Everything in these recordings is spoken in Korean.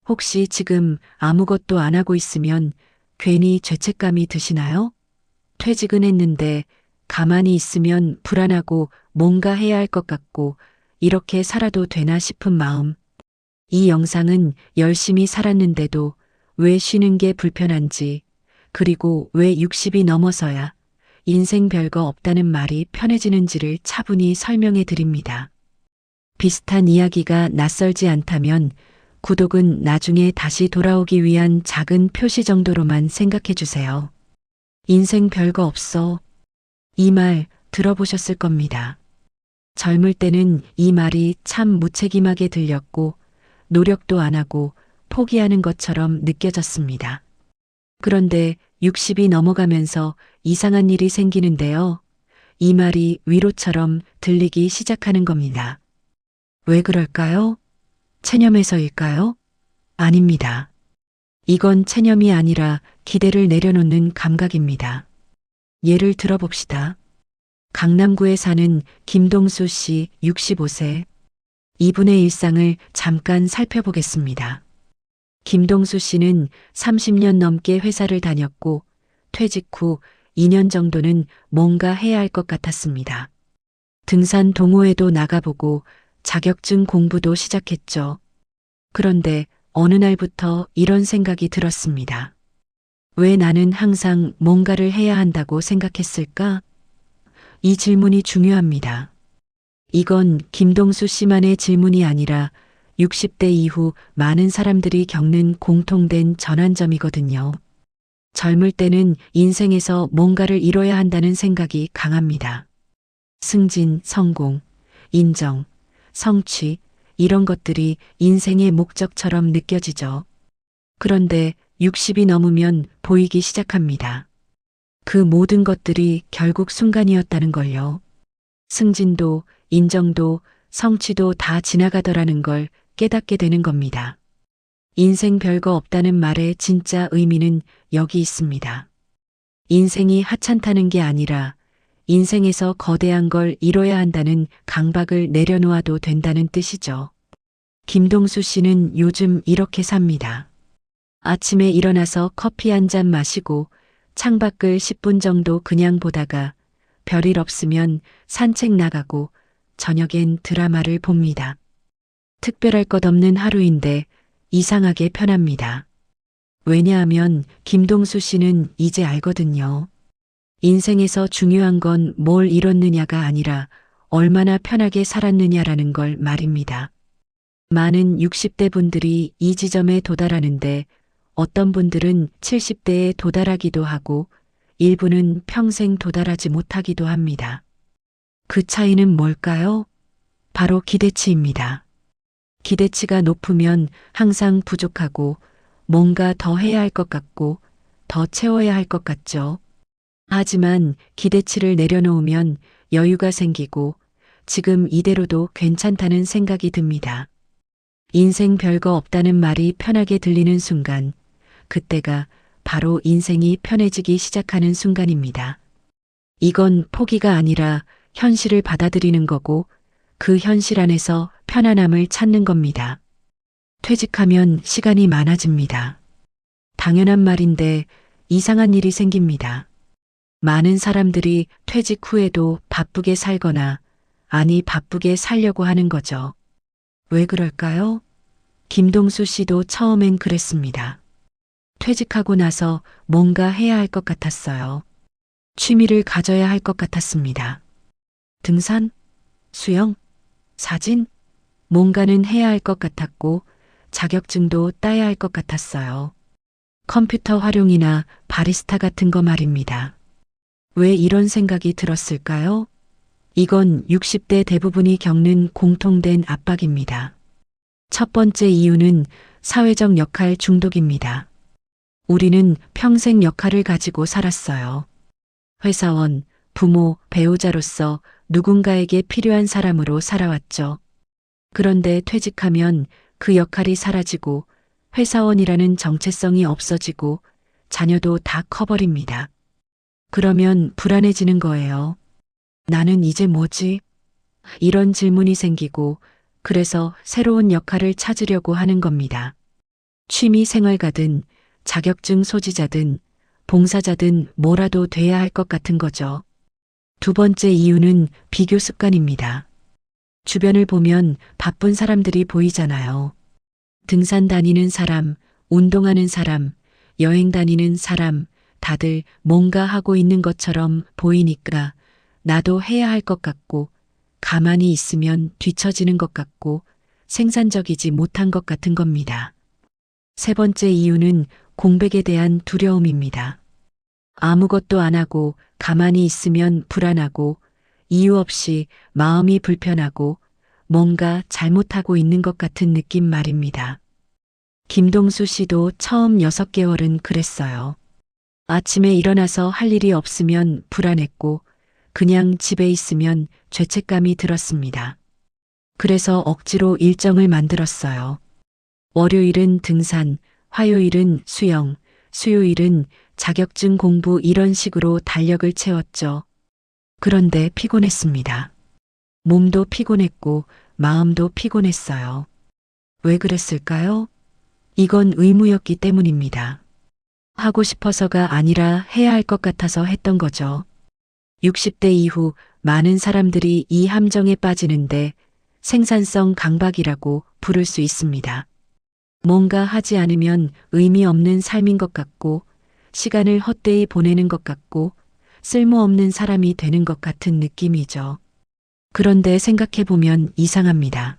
혹시 지금 아무것도 안 하고 있으면 괜히 죄책감이 드시나요? 퇴직은 했는데 가만히 있으면 불안하고 뭔가 해야 할 것 같고 이렇게 살아도 되나 싶은 마음. 이 영상은 열심히 살았는데도 왜 쉬는 게 불편한지, 그리고 왜 60이 넘어서야 인생 별거 없다는 말이 편해지는지를 차분히 설명해 드립니다. 비슷한 이야기가 낯설지 않다면 구독은 나중에 다시 돌아오기 위한 작은 표시 정도로만 생각해 주세요. 인생 별거 없어. 이 말 들어보셨을 겁니다. 젊을 때는 이 말이 참 무책임하게 들렸고 노력도 안 하고 포기하는 것처럼 느껴졌습니다. 그런데 60이 넘어가면서 이상한 일이 생기는데요. 이 말이 위로처럼 들리기 시작하는 겁니다. 왜 그럴까요? 체념해서일까요? 아닙니다. 이건 체념이 아니라 기대를 내려놓는 감각입니다. 예를 들어봅시다. 강남구에 사는 김동수 씨 65세. 이분의 일상을 잠깐 살펴보겠습니다. 김동수 씨는 30년 넘게 회사를 다녔고 퇴직 후 2년 정도는 뭔가 해야 할 것 같았습니다. 등산 동호회도 나가보고 자격증 공부도 시작했죠. 그런데 어느 날부터 이런 생각이 들었습니다. 왜 나는 항상 뭔가를 해야 한다고 생각했을까? 이 질문이 중요합니다. 이건 김동수 씨만의 질문이 아니라 60대 이후 많은 사람들이 겪는 공통된 전환점이거든요. 젊을 때는 인생에서 뭔가를 이뤄야 한다는 생각이 강합니다. 승진, 성공, 인정, 성취, 이런 것들이 인생의 목적처럼 느껴지죠. 그런데 60이 넘으면 보이기 시작합니다. 그 모든 것들이 결국 순간이었다는 걸요. 승진도, 인정도, 성취도 다 지나가더라는 걸 깨닫게 되는 겁니다. 인생 별거 없다는 말의 진짜 의미는 여기 있습니다. 인생이 하찮다는 게 아니라 인생에서 거대한 걸 이뤄야 한다는 강박을 내려놓아도 된다는 뜻이죠. 김동수 씨는 요즘 이렇게 삽니다. 아침에 일어나서 커피 한 잔 마시고 창밖을 10분 정도 그냥 보다가 별일 없으면 산책 나가고 저녁엔 드라마를 봅니다. 특별할 것 없는 하루인데 이상하게 편합니다. 왜냐하면 김동수 씨는 이제 알거든요. 인생에서 중요한 건 뭘 이뤘느냐가 아니라 얼마나 편하게 살았느냐라는 걸 말입니다. 많은 60대 분들이 이 지점에 도달하는데 어떤 분들은 70대에 도달하기도 하고 일부는 평생 도달하지 못하기도 합니다. 그 차이는 뭘까요? 바로 기대치입니다. 기대치가 높으면 항상 부족하고 뭔가 더 해야 할 것 같고 더 채워야 할 것 같죠. 하지만 기대치를 내려놓으면 여유가 생기고 지금 이대로도 괜찮다는 생각이 듭니다. 인생 별거 없다는 말이 편하게 들리는 순간, 그때가 바로 인생이 편해지기 시작하는 순간입니다. 이건 포기가 아니라 현실을 받아들이는 거고 그 현실 안에서 편안함을 찾는 겁니다. 퇴직하면 시간이 많아집니다. 당연한 말인데 이상한 일이 생깁니다. 많은 사람들이 퇴직 후에도 바쁘게 살거나 아니 바쁘게 살려고 하는 거죠. 왜 그럴까요? 김동수 씨도 처음엔 그랬습니다. 퇴직하고 나서 뭔가 해야 할 것 같았어요. 취미를 가져야 할 것 같았습니다. 등산, 수영, 사진, 뭔가는 해야 할 것 같았고 자격증도 따야 할 것 같았어요. 컴퓨터 활용이나 바리스타 같은 거 말입니다. 왜 이런 생각이 들었을까요? 이건 60대 대부분이 겪는 공통된 압박입니다. 첫 번째 이유는 사회적 역할 중독입니다. 우리는 평생 역할을 가지고 살았어요. 회사원, 부모, 배우자로서 누군가에게 필요한 사람으로 살아왔죠. 그런데 퇴직하면 그 역할이 사라지고 회사원이라는 정체성이 없어지고 자녀도 다 커버립니다. 그러면 불안해지는 거예요. 나는 이제 뭐지? 이런 질문이 생기고 그래서 새로운 역할을 찾으려고 하는 겁니다. 취미 생활가든 자격증 소지자든 봉사자든 뭐라도 돼야 할 것 같은 거죠. 두 번째 이유는 비교 습관입니다. 주변을 보면 바쁜 사람들이 보이잖아요. 등산 다니는 사람, 운동하는 사람, 여행 다니는 사람, 다들 뭔가 하고 있는 것처럼 보이니까 나도 해야 할 것 같고, 가만히 있으면 뒤처지는 것 같고, 생산적이지 못한 것 같은 겁니다. 세 번째 이유는 공백에 대한 두려움입니다. 아무것도 안 하고 가만히 있으면 불안하고, 이유 없이 마음이 불편하고, 뭔가 잘못하고 있는 것 같은 느낌 말입니다. 김동수 씨도 처음 6개월은 그랬어요. 아침에 일어나서 할 일이 없으면 불안했고, 그냥 집에 있으면 죄책감이 들었습니다. 그래서 억지로 일정을 만들었어요. 월요일은 등산, 화요일은 수영, 수요일은 자격증 공부 이런 식으로 달력을 채웠죠. 그런데 피곤했습니다. 몸도 피곤했고 마음도 피곤했어요. 왜 그랬을까요? 이건 의무였기 때문입니다. 하고 싶어서가 아니라 해야 할 것 같아서 했던 거죠. 60대 이후 많은 사람들이 이 함정에 빠지는데 생산성 강박이라고 부를 수 있습니다. 뭔가 하지 않으면 의미 없는 삶인 것 같고, 시간을 헛되이 보내는 것 같고, 쓸모없는 사람이 되는 것 같은 느낌이죠. 그런데 생각해보면 이상합니다.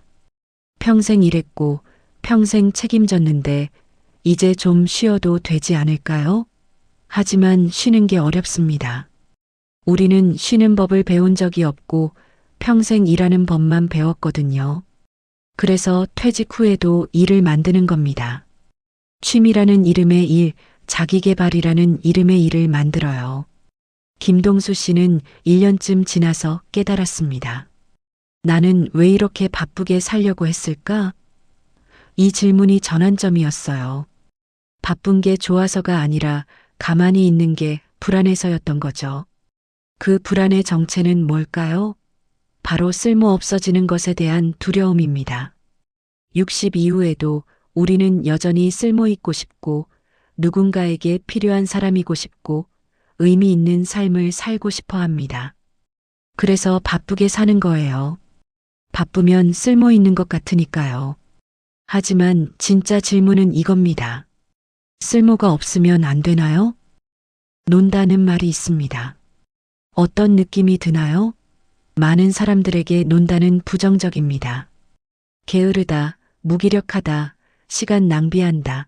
평생 일했고, 평생 책임졌는데, 이제 좀 쉬어도 되지 않을까요? 하지만 쉬는 게 어렵습니다. 우리는 쉬는 법을 배운 적이 없고, 평생 일하는 법만 배웠거든요. 그래서 퇴직 후에도 일을 만드는 겁니다. 취미라는 이름의 일, 자기계발이라는 이름의 일을 만들어요. 김동수 씨는 1년쯤 지나서 깨달았습니다. 나는 왜 이렇게 바쁘게 살려고 했을까? 이 질문이 전환점이었어요. 바쁜 게 좋아서가 아니라 가만히 있는 게 불안해서였던 거죠. 그 불안의 정체는 뭘까요? 바로 쓸모 없어지는 것에 대한 두려움입니다. 60 이후에도 우리는 여전히 쓸모 있고 싶고, 누군가에게 필요한 사람이고 싶고, 의미 있는 삶을 살고 싶어 합니다. 그래서 바쁘게 사는 거예요. 바쁘면 쓸모 있는 것 같으니까요. 하지만 진짜 질문은 이겁니다. 쓸모가 없으면 안 되나요? 논다는 말이 있습니다. 어떤 느낌이 드나요? 많은 사람들에게 논다는 부정적입니다. 게으르다, 무기력하다, 시간 낭비한다,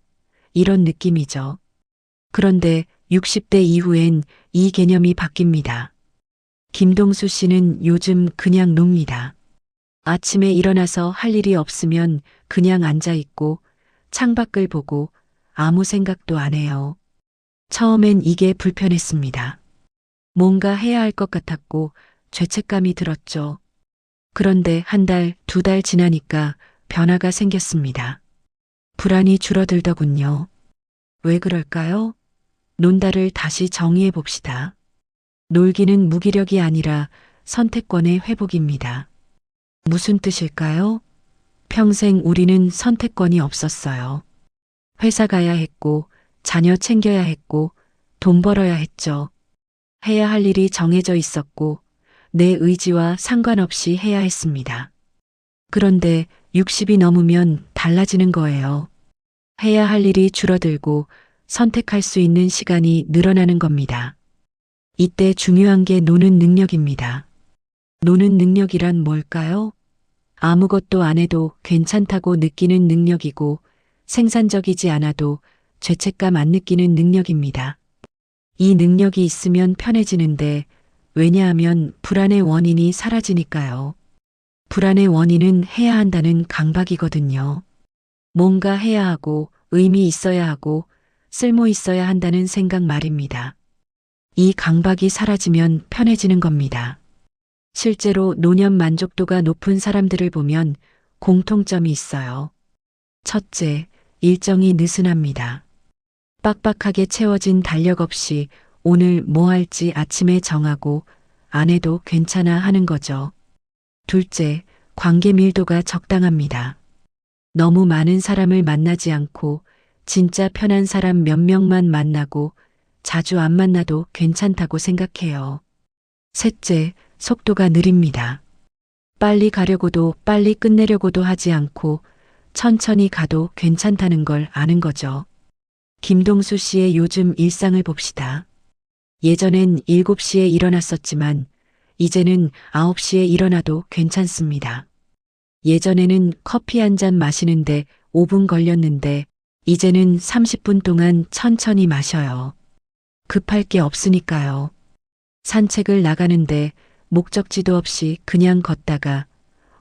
이런 느낌이죠. 그런데 60대 이후엔 이 개념이 바뀝니다. 김동수 씨는 요즘 그냥 놉니다. 아침에 일어나서 할 일이 없으면 그냥 앉아 있고 창밖을 보고 아무 생각도 안 해요. 처음엔 이게 불편했습니다. 뭔가 해야 할 것 같았고 죄책감이 들었죠. 그런데 한 달, 2달 지나니까 변화가 생겼습니다. 불안이 줄어들더군요. 왜 그럴까요? 논다를 다시 정의해 봅시다. 놀기는 무기력이 아니라 선택권의 회복입니다. 무슨 뜻일까요? 평생 우리는 선택권이 없었어요. 회사 가야 했고, 자녀 챙겨야 했고, 돈 벌어야 했죠. 해야 할 일이 정해져 있었고, 내 의지와 상관없이 해야 했습니다. 그런데 60이 넘으면 달라지는 거예요. 해야 할 일이 줄어들고 선택할 수 있는 시간이 늘어나는 겁니다. 이때 중요한 게 노는 능력입니다. 노는 능력이란 뭘까요? 아무것도 안 해도 괜찮다고 느끼는 능력이고 생산적이지 않아도 죄책감 안 느끼는 능력입니다. 이 능력이 있으면 편해지는데 왜냐하면 불안의 원인이 사라지니까요. 불안의 원인은 해야 한다는 강박이거든요. 뭔가 해야 하고 의미 있어야 하고 쓸모 있어야 한다는 생각 말입니다. 이 강박이 사라지면 편해지는 겁니다. 실제로 노년 만족도가 높은 사람들을 보면 공통점이 있어요. 첫째, 일정이 느슨합니다. 빡빡하게 채워진 달력 없이 오늘 뭐 할지 아침에 정하고 안 해도 괜찮아 하는 거죠. 둘째, 관계 밀도가 적당합니다. 너무 많은 사람을 만나지 않고 진짜 편한 사람 몇 명만 만나고 자주 안 만나도 괜찮다고 생각해요. 셋째, 속도가 느립니다. 빨리 가려고도 빨리 끝내려고도 하지 않고 천천히 가도 괜찮다는 걸 아는 거죠. 김동수 씨의 요즘 일상을 봅시다. 예전엔 7시에 일어났었지만 이제는 9시에 일어나도 괜찮습니다. 예전에는 커피 한 잔 마시는데 5분 걸렸는데 이제는 30분 동안 천천히 마셔요. 급할 게 없으니까요. 산책을 나가는데 목적지도 없이 그냥 걷다가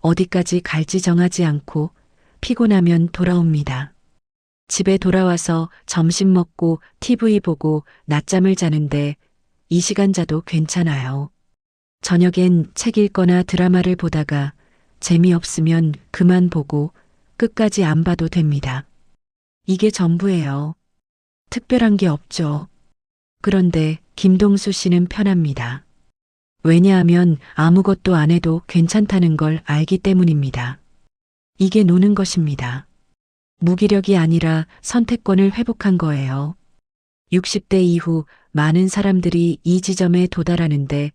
어디까지 갈지 정하지 않고 피곤하면 돌아옵니다. 집에 돌아와서 점심 먹고 TV 보고 낮잠을 자는데 이 시간 자도 괜찮아요. 저녁엔 책 읽거나 드라마를 보다가 재미없으면 그만 보고 끝까지 안 봐도 됩니다. 이게 전부예요. 특별한 게 없죠. 그런데 김동수 씨는 편합니다. 왜냐하면 아무것도 안 해도 괜찮다는 걸 알기 때문입니다. 이게 노는 것입니다. 무기력이 아니라 선택권을 회복한 거예요. 60대 이후 많은 사람들이 이 지점에 도달하는데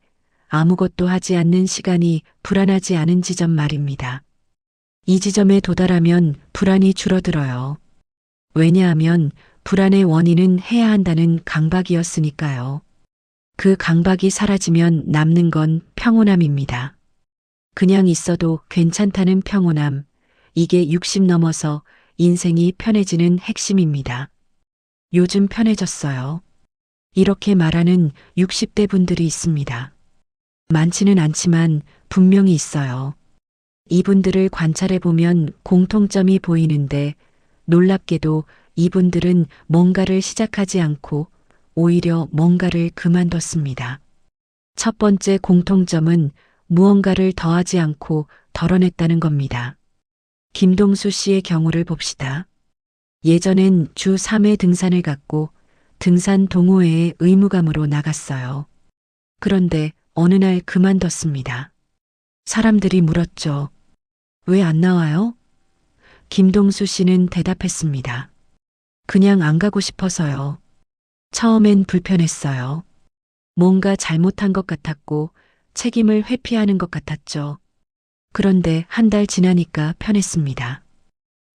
아무것도 하지 않는 시간이 불안하지 않은 지점 말입니다. 이 지점에 도달하면 불안이 줄어들어요. 왜냐하면 불안의 원인은 해야 한다는 강박이었으니까요. 그 강박이 사라지면 남는 건 평온함입니다. 그냥 있어도 괜찮다는 평온함, 이게 60 넘어서 인생이 편해지는 핵심입니다. 요즘 편해졌어요. 이렇게 말하는 60대 분들이 있습니다. 많지는 않지만 분명히 있어요. 이분들을 관찰해 보면 공통점이 보이는데 놀랍게도 이분들은 뭔가를 시작하지 않고 오히려 뭔가를 그만뒀습니다. 첫 번째 공통점은 무언가를 더하지 않고 덜어냈다는 겁니다. 김동수 씨의 경우를 봅시다. 예전엔 주 3회 등산을 갔고 등산 동호회에 의무감으로 나갔어요. 그런데 어느 날 그만뒀습니다. 사람들이 물었죠. 왜 안 나와요? 김동수 씨는 대답했습니다. 그냥 안 가고 싶어서요. 처음엔 불편했어요. 뭔가 잘못한 것 같았고 책임을 회피하는 것 같았죠. 그런데 한 달 지나니까 편했습니다.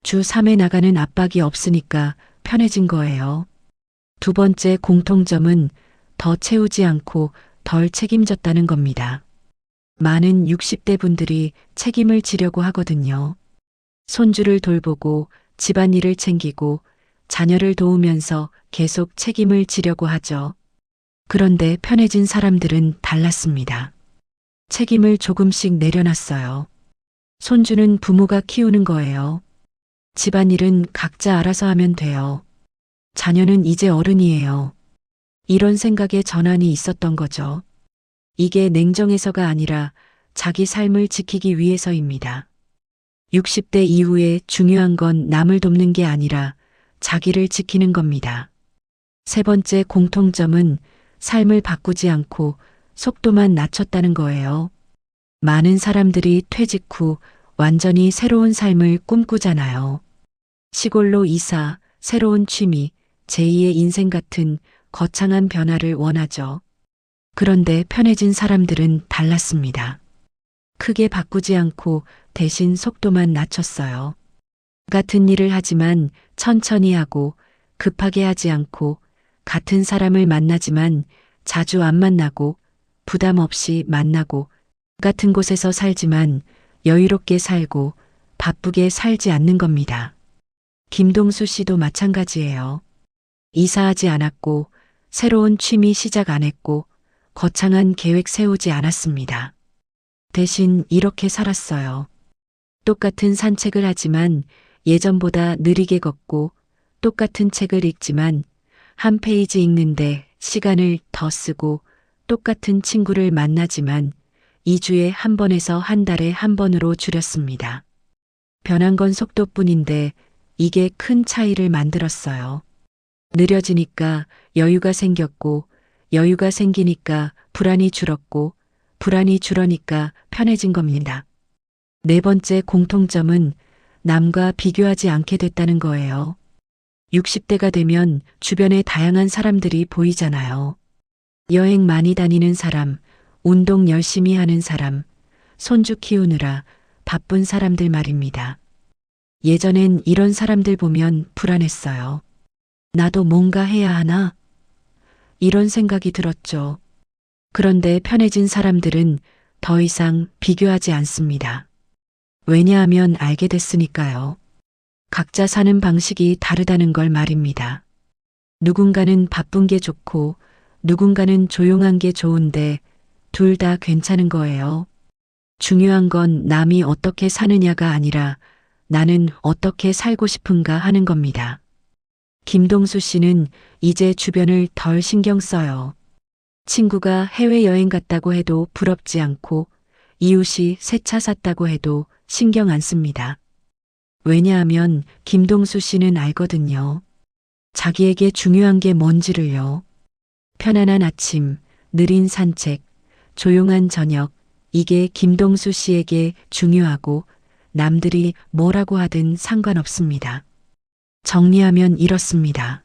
주 3회 나가는 압박이 없으니까 편해진 거예요. 두 번째 공통점은 더 채우지 않고 덜 책임졌다는 겁니다. 많은 60대 분들이 책임을 지려고 하거든요. 손주를 돌보고 집안일을 챙기고 자녀를 도우면서 계속 책임을 지려고 하죠. 그런데 편해진 사람들은 달랐습니다. 책임을 조금씩 내려놨어요. 손주는 부모가 키우는 거예요. 집안일은 각자 알아서 하면 돼요. 자녀는 이제 어른이에요. 이런 생각의 전환이 있었던 거죠. 이게 냉정해서가 아니라 자기 삶을 지키기 위해서입니다. 60대 이후에 중요한 건 남을 돕는 게 아니라 자기를 지키는 겁니다. 세 번째 공통점은 삶을 바꾸지 않고 속도만 낮췄다는 거예요. 많은 사람들이 퇴직 후 완전히 새로운 삶을 꿈꾸잖아요. 시골로 이사, 새로운 취미, 제2의 인생 같은 거창한 변화를 원하죠. 그런데 편해진 사람들은 달랐습니다. 크게 바꾸지 않고 대신 속도만 낮췄어요. 같은 일을 하지만 천천히 하고 급하게 하지 않고 같은 사람을 만나지만 자주 안 만나고 부담 없이 만나고 같은 곳에서 살지만 여유롭게 살고 바쁘게 살지 않는 겁니다. 김동수 씨도 마찬가지예요. 이사하지 않았고 새로운 취미 시작 안 했고 거창한 계획 세우지 않았습니다. 대신 이렇게 살았어요. 똑같은 산책을 하지만 예전보다 느리게 걷고 똑같은 책을 읽지만 한 페이지 읽는데 시간을 더 쓰고 똑같은 친구를 만나지만 2주에 한 번에서 한 달에 한 번으로 줄였습니다. 변한 건 속도뿐인데 이게 큰 차이를 만들었어요. 느려지니까 여유가 생겼고 여유가 생기니까 불안이 줄었고 불안이 줄으니까 편해진 겁니다. 네 번째 공통점은 남과 비교하지 않게 됐다는 거예요. 60대가 되면 주변에 다양한 사람들이 보이잖아요. 여행 많이 다니는 사람, 운동 열심히 하는 사람, 손주 키우느라 바쁜 사람들 말입니다. 예전엔 이런 사람들 보면 불안했어요. 나도 뭔가 해야 하나? 이런 생각이 들었죠. 그런데 편해진 사람들은 더 이상 비교하지 않습니다. 왜냐하면 알게 됐으니까요. 각자 사는 방식이 다르다는 걸 말입니다. 누군가는 바쁜 게 좋고 누군가는 조용한 게 좋은데 둘 다 괜찮은 거예요. 중요한 건 남이 어떻게 사느냐가 아니라 나는 어떻게 살고 싶은가 하는 겁니다. 김동수 씨는 이제 주변을 덜 신경 써요. 친구가 해외여행 갔다고 해도 부럽지 않고 이웃이 새 차 샀다고 해도 신경 안 씁니다. 왜냐하면 김동수 씨는 알거든요. 자기에게 중요한 게 뭔지를요. 편안한 아침, 느린 산책, 조용한 저녁, 이게 김동수 씨에게 중요하고 남들이 뭐라고 하든 상관없습니다. 정리하면 이렇습니다.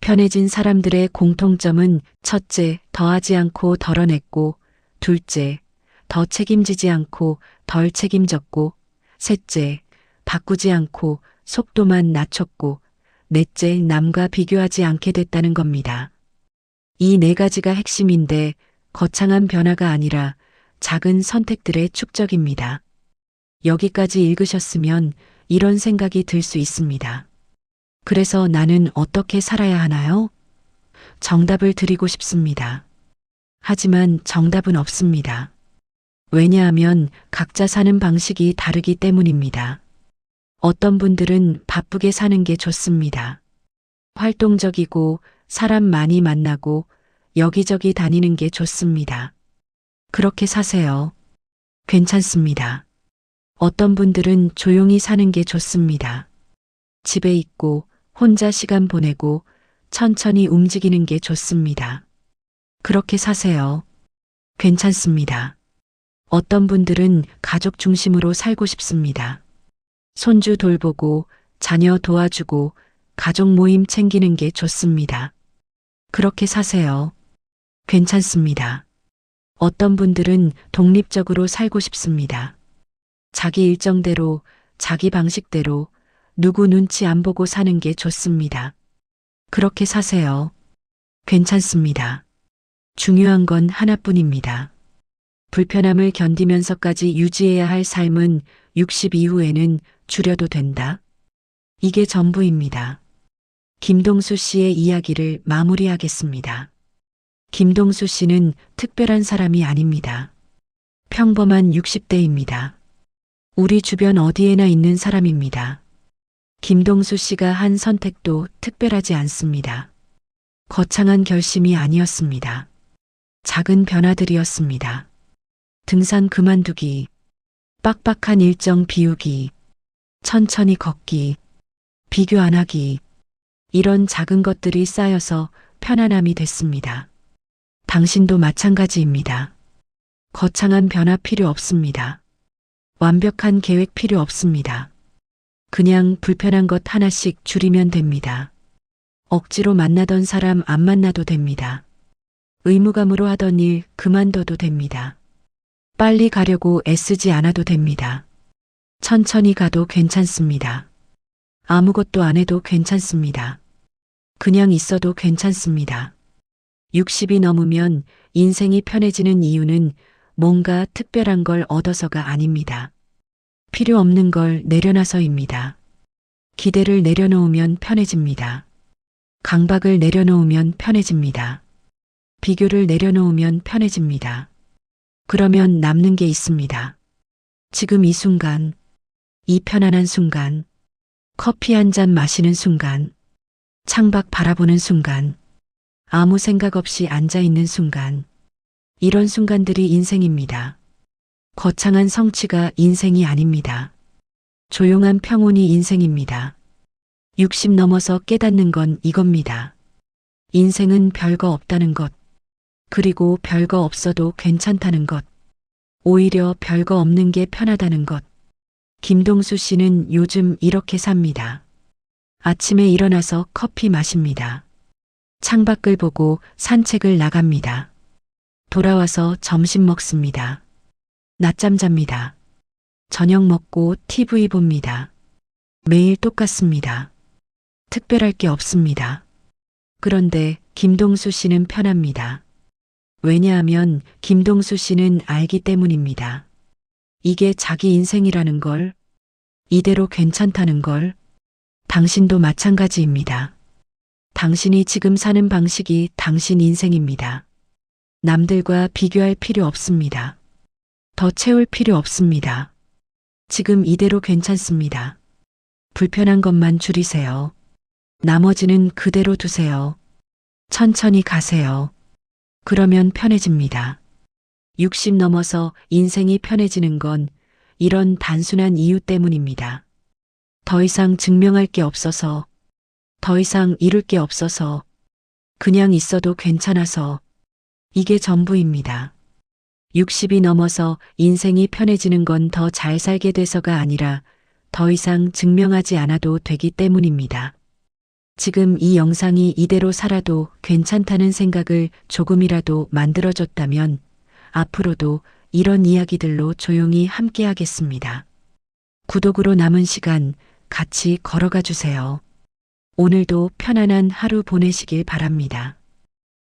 편해진 사람들의 공통점은 첫째, 더하지 않고 덜어냈고, 둘째, 더 책임지지 않고 덜 책임졌고, 셋째, 바꾸지 않고 속도만 낮췄고, 넷째, 남과 비교하지 않게 됐다는 겁니다. 이 네 가지가 핵심인데 거창한 변화가 아니라 작은 선택들의 축적입니다. 여기까지 읽으셨으면 이런 생각이 들 수 있습니다. 그래서 나는 어떻게 살아야 하나요? 정답을 드리고 싶습니다. 하지만 정답은 없습니다. 왜냐하면 각자 사는 방식이 다르기 때문입니다. 어떤 분들은 바쁘게 사는 게 좋습니다. 활동적이고 사람 많이 만나고 여기저기 다니는 게 좋습니다. 그렇게 사세요. 괜찮습니다. 어떤 분들은 조용히 사는 게 좋습니다. 집에 있고 혼자 시간 보내고 천천히 움직이는 게 좋습니다. 그렇게 사세요. 괜찮습니다. 어떤 분들은 가족 중심으로 살고 싶습니다. 손주 돌보고 자녀 도와주고 가족 모임 챙기는 게 좋습니다. 그렇게 사세요. 괜찮습니다. 어떤 분들은 독립적으로 살고 싶습니다. 자기 일정대로, 자기 방식대로 누구 눈치 안 보고 사는 게 좋습니다. 그렇게 사세요. 괜찮습니다. 중요한 건 하나뿐입니다. 불편함을 견디면서까지 유지해야 할 삶은 60 이후에는 줄여도 된다. 이게 전부입니다. 김동수 씨의 이야기를 마무리하겠습니다. 김동수 씨는 특별한 사람이 아닙니다. 평범한 60대입니다. 우리 주변 어디에나 있는 사람입니다. 김동수 씨가 한 선택도 특별하지 않습니다. 거창한 결심이 아니었습니다. 작은 변화들이었습니다. 등산 그만두기, 빡빡한 일정 비우기, 천천히 걷기, 비교 안 하기, 이런 작은 것들이 쌓여서 편안함이 됐습니다. 당신도 마찬가지입니다. 거창한 변화 필요 없습니다. 완벽한 계획 필요 없습니다. 그냥 불편한 것 하나씩 줄이면 됩니다. 억지로 만나던 사람 안 만나도 됩니다. 의무감으로 하던 일 그만둬도 됩니다. 빨리 가려고 애쓰지 않아도 됩니다. 천천히 가도 괜찮습니다. 아무것도 안 해도 괜찮습니다. 그냥 있어도 괜찮습니다. 60이 넘으면 인생이 편해지는 이유는 뭔가 특별한 걸 얻어서가 아닙니다. 필요 없는 걸 내려놔서입니다. 기대를 내려놓으면 편해집니다. 강박을 내려놓으면 편해집니다. 비교를 내려놓으면 편해집니다. 그러면 남는 게 있습니다. 지금 이 순간, 이 편안한 순간, 커피 한 잔 마시는 순간, 창밖 바라보는 순간, 아무 생각 없이 앉아있는 순간, 이런 순간들이 인생입니다. 거창한 성취가 인생이 아닙니다. 조용한 평온이 인생입니다. 60 넘어서 깨닫는 건 이겁니다. 인생은 별거 없다는 것, 그리고 별거 없어도 괜찮다는 것, 오히려 별거 없는 게 편하다는 것. 김동수 씨는 요즘 이렇게 삽니다. 아침에 일어나서 커피 마십니다. 창밖을 보고 산책을 나갑니다. 돌아와서 점심 먹습니다. 낮잠 잡니다. 저녁 먹고 TV 봅니다. 매일 똑같습니다. 특별할 게 없습니다. 그런데 김동수 씨는 편합니다. 왜냐하면 김동수 씨는 알기 때문입니다. 이게 자기 인생이라는 걸, 이대로 괜찮다는 걸, 당신도 마찬가지입니다. 당신이 지금 사는 방식이 당신 인생입니다. 남들과 비교할 필요 없습니다. 더 채울 필요 없습니다. 지금 이대로 괜찮습니다. 불편한 것만 줄이세요. 나머지는 그대로 두세요. 천천히 가세요. 그러면 편해집니다. 60 넘어서 인생이 편해지는 건 이런 단순한 이유 때문입니다. 더 이상 증명할 게 없어서, 더 이상 이룰 게 없어서, 그냥 있어도 괜찮아서, 이게 전부입니다. 60이 넘어서 인생이 편해지는 건 더 잘 살게 돼서가 아니라 더 이상 증명하지 않아도 되기 때문입니다. 지금 이 영상이 이대로 살아도 괜찮다는 생각을 조금이라도 만들어줬다면 앞으로도 이런 이야기들로 조용히 함께 하겠습니다. 구독으로 남은 시간 같이 걸어가 주세요. 오늘도 편안한 하루 보내시길 바랍니다.